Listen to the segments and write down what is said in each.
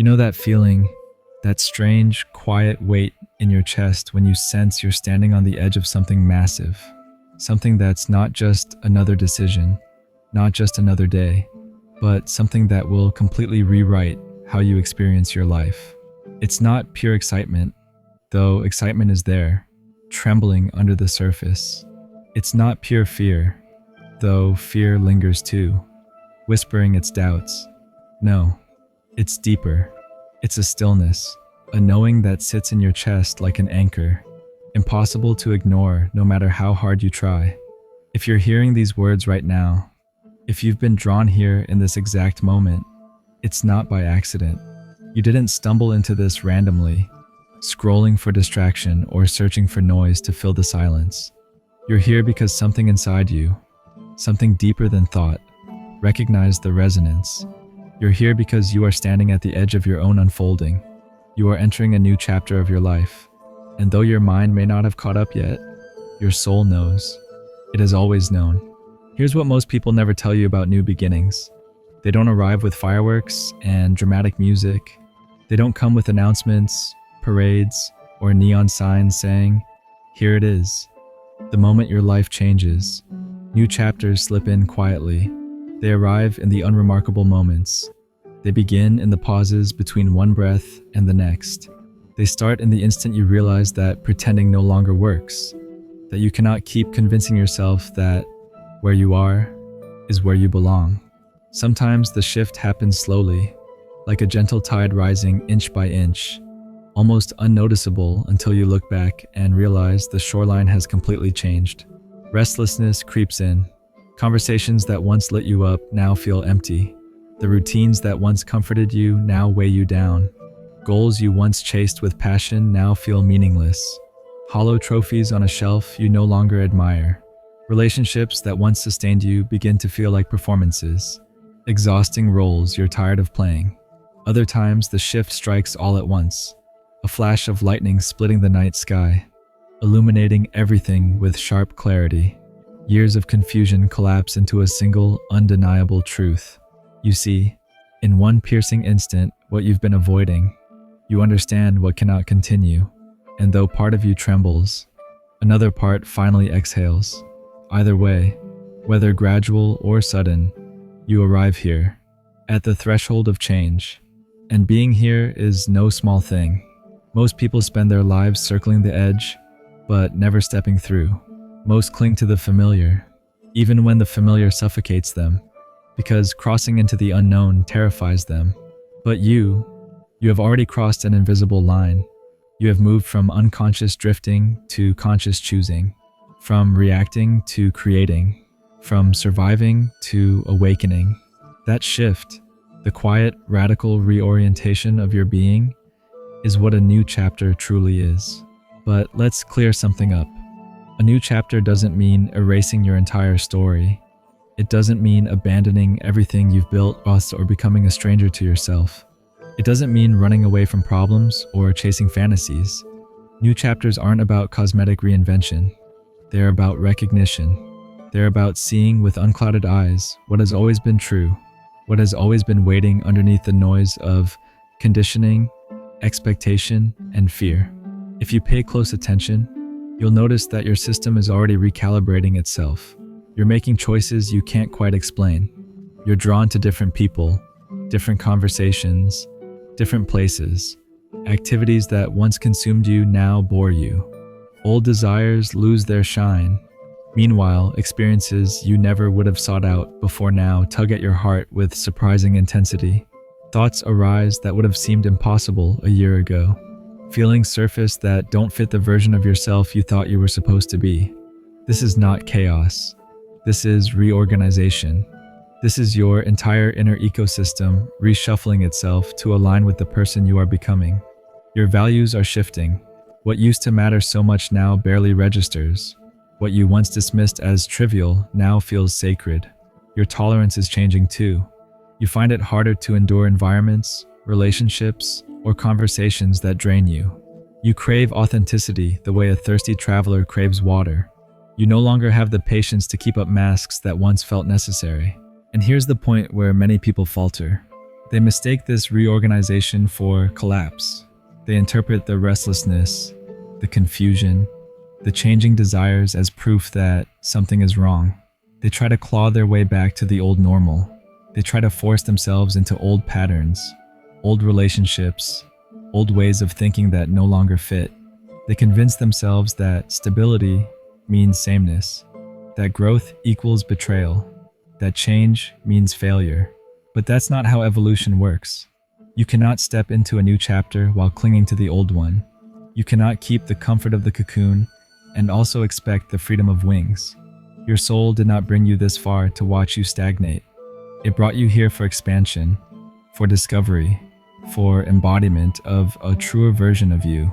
You know that feeling, that strange, quiet weight in your chest when you sense you're standing on the edge of something massive, something that's not just another decision, not just another day, but something that will completely rewrite how you experience your life. It's not pure excitement, though excitement is there, trembling under the surface. It's not pure fear, though fear lingers too, whispering its doubts. No, it's deeper. It's a stillness, a knowing that sits in your chest like an anchor, impossible to ignore no matter how hard you try. If you're hearing these words right now, if you've been drawn here in this exact moment, it's not by accident. You didn't stumble into this randomly, scrolling for distraction or searching for noise to fill the silence. You're here because something inside you, something deeper than thought, recognized the resonance. You're here because you are standing at the edge of your own unfolding. You are entering a new chapter of your life. And though your mind may not have caught up yet, your soul knows. It has always known. Here's what most people never tell you about new beginnings. They don't arrive with fireworks and dramatic music. They don't come with announcements, parades, or neon signs saying, "Here it is." The moment your life changes, new chapters slip in quietly. They arrive in the unremarkable moments. They begin in the pauses between one breath and the next. They start in the instant you realize that pretending no longer works, that you cannot keep convincing yourself that where you are is where you belong. Sometimes the shift happens slowly, like a gentle tide rising inch by inch, almost unnoticeable until you look back and realize the shoreline has completely changed. Restlessness creeps in. Conversations that once lit you up now feel empty. The routines that once comforted you now weigh you down. Goals you once chased with passion now feel meaningless. Hollow trophies on a shelf you no longer admire. Relationships that once sustained you begin to feel like performances. Exhausting roles you're tired of playing. Other times the shift strikes all at once. A flash of lightning splitting the night sky, illuminating everything with sharp clarity. Years of confusion collapse into a single, undeniable truth. You see, in one piercing instant, what you've been avoiding. You understand what cannot continue. And though part of you trembles, another part finally exhales. Either way, whether gradual or sudden, you arrive here, at the threshold of change. And being here is no small thing. Most people spend their lives circling the edge, but never stepping through. Most cling to the familiar, even when the familiar suffocates them, because crossing into the unknown terrifies them. But you have already crossed an invisible line. You have moved from unconscious drifting to conscious choosing, from reacting to creating, from surviving to awakening. That shift, the quiet, radical reorientation of your being, is what a new chapter truly is. But let's clear something up. A new chapter doesn't mean erasing your entire story. It doesn't mean abandoning everything you've built or becoming a stranger to yourself. It doesn't mean running away from problems or chasing fantasies. New chapters aren't about cosmetic reinvention. They're about recognition. They're about seeing with unclouded eyes what has always been true, what has always been waiting underneath the noise of conditioning, expectation, and fear. If you pay close attention, you'll notice that your system is already recalibrating itself. You're making choices you can't quite explain. You're drawn to different people, different conversations, different places. Activities that once consumed you now bore you. Old desires lose their shine. Meanwhile, experiences you never would have sought out before now tug at your heart with surprising intensity. Thoughts arise that would have seemed impossible a year ago. Feelings surface that don't fit the version of yourself you thought you were supposed to be. This is not chaos. This is reorganization. This is your entire inner ecosystem reshuffling itself to align with the person you are becoming. Your values are shifting. What used to matter so much now barely registers. What you once dismissed as trivial now feels sacred. Your tolerance is changing too. You find it harder to endure environments, relationships, or conversations that drain you. You crave authenticity the way a thirsty traveler craves water. You no longer have the patience to keep up masks that once felt necessary. And here's the point where many people falter. They mistake this reorganization for collapse. They interpret the restlessness, the confusion, the changing desires as proof that something is wrong. They try to claw their way back to the old normal. They try to force themselves into old patterns, old relationships, old ways of thinking that no longer fit. They convince themselves that stability means sameness, that growth equals betrayal, that change means failure. But that's not how evolution works. You cannot step into a new chapter while clinging to the old one. You cannot keep the comfort of the cocoon and also expect the freedom of wings. Your soul did not bring you this far to watch you stagnate. It brought you here for expansion, for discovery, for embodiment of a truer version of you.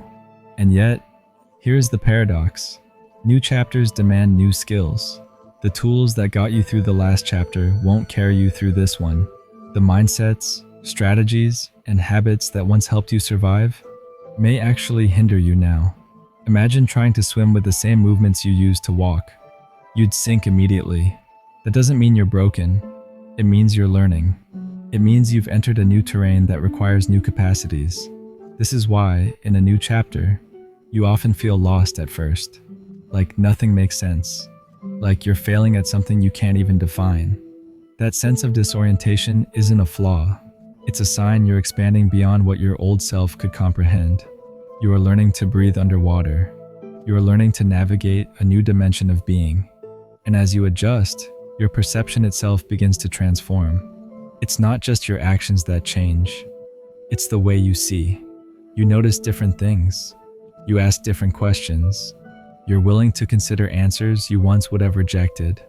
And yet, here's the paradox. New chapters demand new skills. The tools that got you through the last chapter won't carry you through this one. The mindsets, strategies, and habits that once helped you survive may actually hinder you now. Imagine trying to swim with the same movements you used to walk. You'd sink immediately. That doesn't mean you're broken. It means you're learning. It means you've entered a new terrain that requires new capacities. This is why, in a new chapter, you often feel lost at first. Like nothing makes sense. Like you're failing at something you can't even define. That sense of disorientation isn't a flaw. It's a sign you're expanding beyond what your old self could comprehend. You are learning to breathe underwater. You are learning to navigate a new dimension of being. And as you adjust, your perception itself begins to transform. It's not just your actions that change. It's the way you see. You notice different things. You ask different questions. You're willing to consider answers you once would have rejected.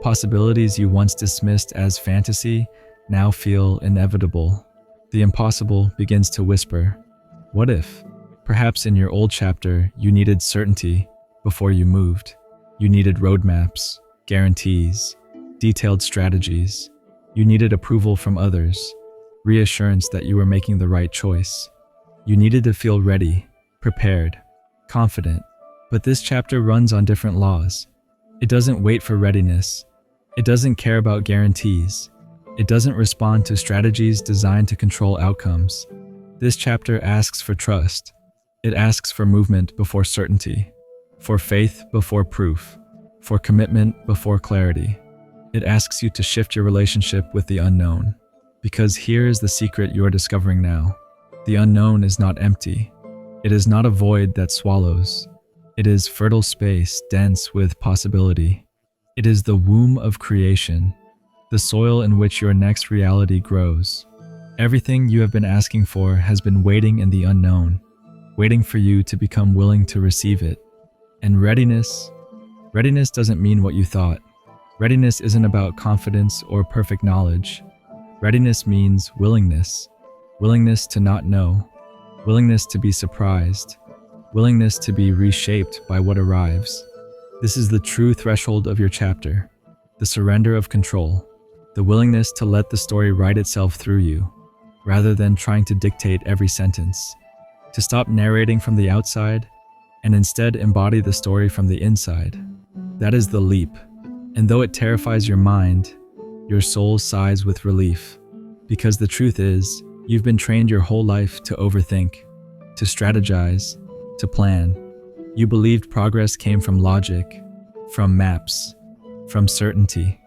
Possibilities you once dismissed as fantasy now feel inevitable. The impossible begins to whisper, what if? Perhaps in your old chapter, you needed certainty before you moved. You needed roadmaps, guarantees, detailed strategies. You needed approval from others, reassurance that you were making the right choice. You needed to feel ready, prepared, confident. But this chapter runs on different laws. It doesn't wait for readiness. It doesn't care about guarantees. It doesn't respond to strategies designed to control outcomes. This chapter asks for trust. It asks for movement before certainty, for faith before proof, for commitment before clarity. It asks you to shift your relationship with the unknown. Because here is the secret you're discovering now. The unknown is not empty. It is not a void that swallows. It is fertile space dense with possibility. It is the womb of creation, the soil in which your next reality grows. Everything you have been asking for has been waiting in the unknown, waiting for you to become willing to receive it. And readiness doesn't mean what you thought. Readiness isn't about confidence or perfect knowledge. Readiness means willingness. Willingness to not know. Willingness to be surprised. Willingness to be reshaped by what arrives. This is the true threshold of your chapter, the surrender of control, the willingness to let the story write itself through you, rather than trying to dictate every sentence, to stop narrating from the outside and instead embody the story from the inside. That is the leap, and though it terrifies your mind, your soul sighs with relief, because the truth is, you've been trained your whole life to overthink, to strategize, to plan. You believed progress came from logic, from maps, from certainty.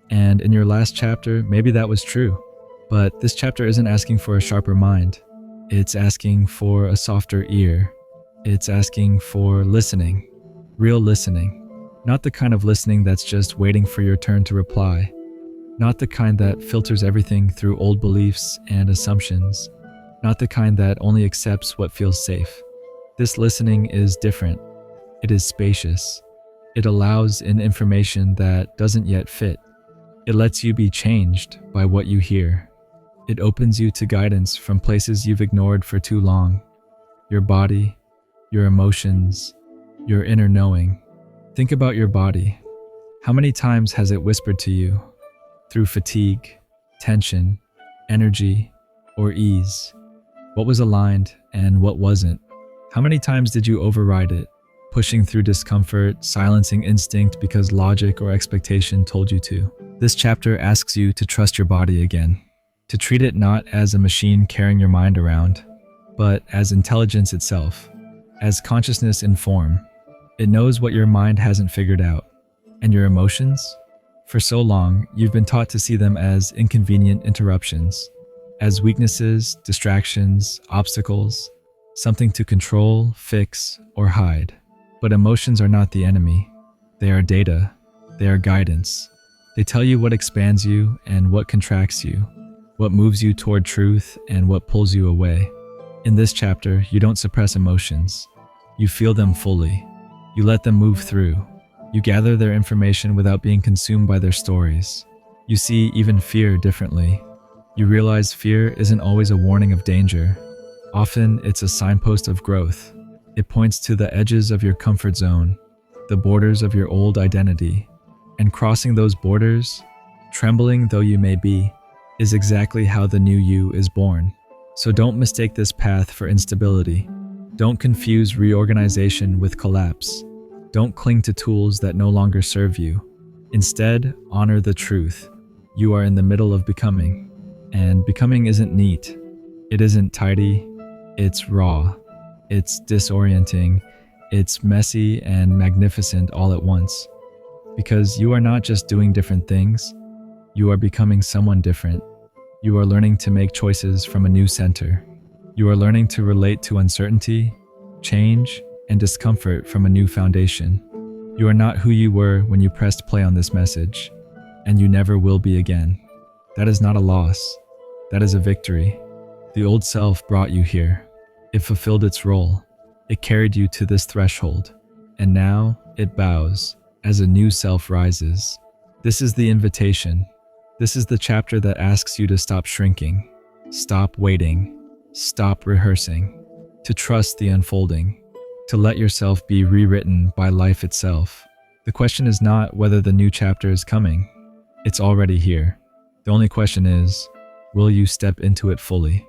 And in your last chapter, maybe that was true. But this chapter isn't asking for a sharper mind. It's asking for a softer ear. It's asking for listening, real listening. Not the kind of listening that's just waiting for your turn to reply. Not the kind that filters everything through old beliefs and assumptions. Not the kind that only accepts what feels safe. This listening is different. It is spacious. It allows in information that doesn't yet fit. It lets you be changed by what you hear. It opens you to guidance from places you've ignored for too long. Your body, your emotions, your inner knowing. Think about your body. How many times has it whispered to you? Through fatigue, tension, energy, or ease? What was aligned and what wasn't? How many times did you override it, pushing through discomfort, silencing instinct because logic or expectation told you to? This chapter asks you to trust your body again. to treat it not as a machine carrying your mind around, but as intelligence itself, as consciousness in form. It knows what your mind hasn't figured out. And your emotions? For so long, you've been taught to see them as inconvenient interruptions, as weaknesses, distractions, obstacles, something to control, fix, or hide. But emotions are not the enemy. They are data. They are guidance. They tell you what expands you and what contracts you, what moves you toward truth and what pulls you away. In this chapter, you don't suppress emotions. You feel them fully. You let them move through. You gather their information without being consumed by their stories. You see even fear differently. You realize fear isn't always a warning of danger. Often, it's a signpost of growth. It points to the edges of your comfort zone, the borders of your old identity. And crossing those borders, trembling though you may be, is exactly how the new you is born. So don't mistake this path for instability. Don't confuse reorganization with collapse. Don't cling to tools that no longer serve you. Instead, honor the truth. You are in the middle of becoming. And becoming isn't neat. It isn't tidy. It's raw. It's disorienting. It's messy and magnificent all at once. Because you are not just doing different things. You are becoming someone different. You are learning to make choices from a new center. You are learning to relate to uncertainty, change, and discomfort from a new foundation. You are not who you were when you pressed play on this message, and you never will be again. That is not a loss. That is a victory. The old self brought you here. It fulfilled its role. It carried you to this threshold, and now it bows as a new self rises. This is the invitation. This is the chapter that asks you to stop shrinking, stop waiting, stop rehearsing, to trust the unfolding, to let yourself be rewritten by life itself. The question is not whether the new chapter is coming. It's already here. The only question is, will you step into it fully?